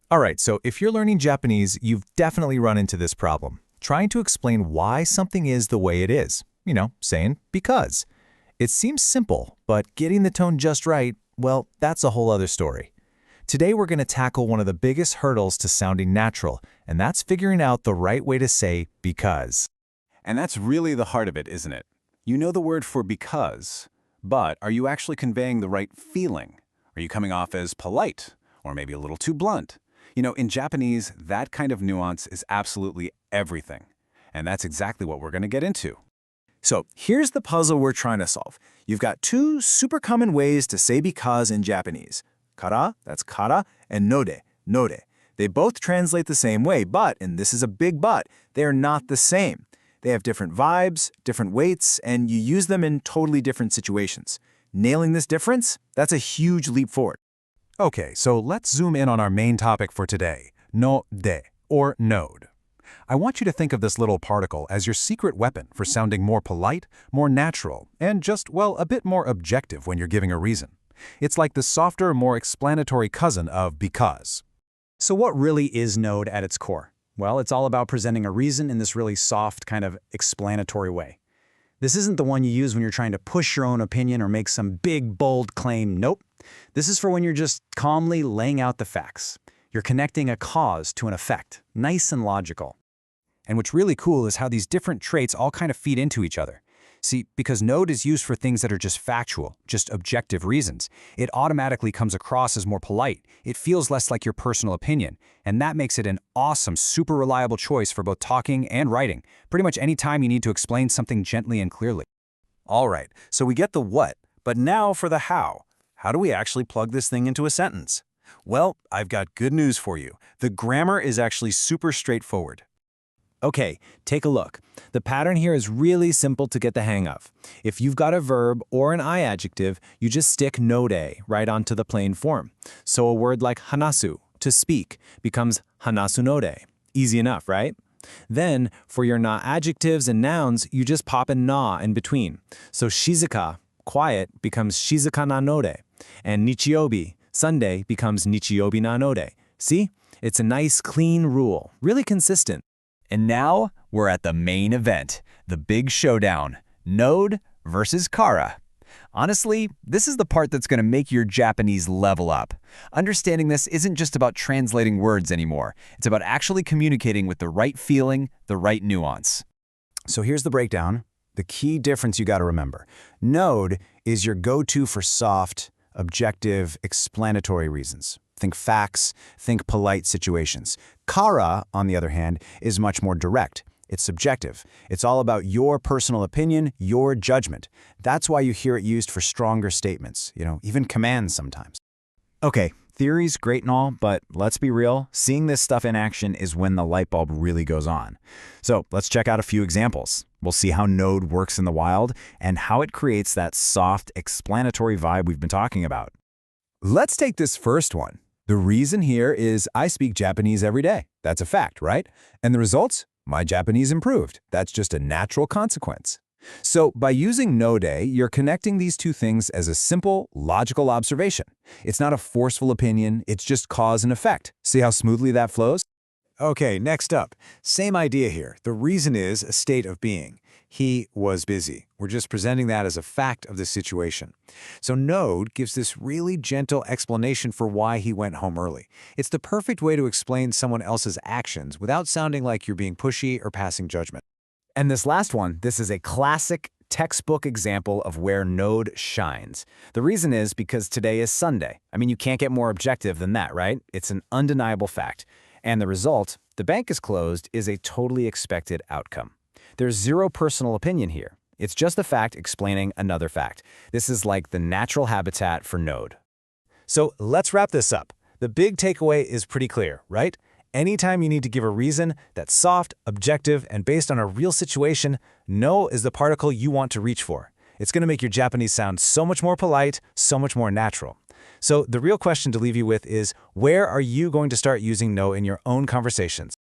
All right, so if you're learning Japanese, you've definitely run into this problem. Trying to explain why something is the way it is. Saying because. It seems simple, but getting the tone just right, well, that's a whole other story. Today we're going to tackle one of the biggest hurdles to sounding natural, and that's figuring out the right way to say because. And that's really the heart of it, isn't it? You know the word for because, but are you actually conveying the right feeling? Are you coming off as polite, or maybe a little too blunt? In Japanese, that kind of nuance is absolutely everything. And that's exactly what we're going to get into. So here's the puzzle we're trying to solve. You've got two super common ways to say because in Japanese. Kara, that's kara, and node, node. They both translate the same way, but, and this is a big but, they are not the same. They have different vibes, different weights, and you use them in totally different situations. Nailing this difference, that's a huge leap forward. Okay, so let's zoom in on our main topic for today, no de, or node. I want you to think of this little particle as your secret weapon for sounding more polite, more natural, and just, well, a bit more objective when you're giving a reason. It's like the softer, more explanatory cousin of because. So what really is node at its core? Well, it's all about presenting a reason in this really soft, kind of explanatory way. This isn't the one you use when you're trying to push your own opinion or make some big, bold claim. Nope. This is for when you're just calmly laying out the facts. You're connecting a cause to an effect. Nice and logical. And what's really cool is how these different traits all kind of feed into each other. See, because node is used for things that are just factual, just objective reasons, it automatically comes across as more polite. It feels less like your personal opinion, and that makes it an awesome, super reliable choice for both talking and writing, pretty much any time you need to explain something gently and clearly. All right, so we get the what, but now for the how. How do we actually plug this thing into a sentence? Well, I've got good news for you. The grammar is actually super straightforward. Okay, take a look. The pattern here is really simple to get the hang of. If you've got a verb or an I adjective, you just stick node right onto the plain form. So a word like hanasu, to speak, becomes hanasu node. Easy enough, right? Then, for your na adjectives and nouns, you just pop a na in between. So shizuka, quiet, becomes shizuka na node. And nichiyobi, Sunday, becomes nichiyobi na node. See? It's a nice, clean rule, really consistent. And now, we're at the main event, the big showdown, node versus kara. Honestly, this is the part that's going to make your Japanese level up. Understanding this isn't just about translating words anymore. It's about actually communicating with the right feeling, the right nuance. So here's the breakdown. The key difference you got to remember. Node is your go-to for soft, objective, explanatory reasons. Think facts, think polite situations. Kara, on the other hand, is much more direct. It's subjective. It's all about your personal opinion, your judgment. That's why you hear it used for stronger statements, even commands sometimes. Okay, theory's great and all, but let's be real, seeing this stuff in action is when the light bulb really goes on. So let's check out a few examples. We'll see how node works in the wild and how it creates that soft, explanatory vibe we've been talking about. Let's take this first one. The reason here is I speak Japanese every day. That's a fact, right? And the results? My Japanese improved. That's just a natural consequence. So by using node, you're connecting these two things as a simple, logical observation. It's not a forceful opinion, it's just cause and effect. See how smoothly that flows? Okay, next up. Same idea here. The reason is a state of being. He was busy. We're just presenting that as a fact of the situation. So node gives this really gentle explanation for why he went home early. It's the perfect way to explain someone else's actions without sounding like you're being pushy or passing judgment. And this last one, this is a classic textbook example of where node shines. The reason is because today is Sunday. I mean, you can't get more objective than that, right? It's an undeniable fact. And the result, the bank is closed, is a totally expected outcome. There's zero personal opinion here. It's just the fact explaining another fact. This is like the natural habitat for node. So let's wrap this up. The big takeaway is pretty clear, right? Anytime you need to give a reason that's soft, objective, and based on a real situation, no is the particle you want to reach for. It's going to make your Japanese sound so much more polite, so much more natural. So the real question to leave you with is, where are you going to start using no in your own conversations?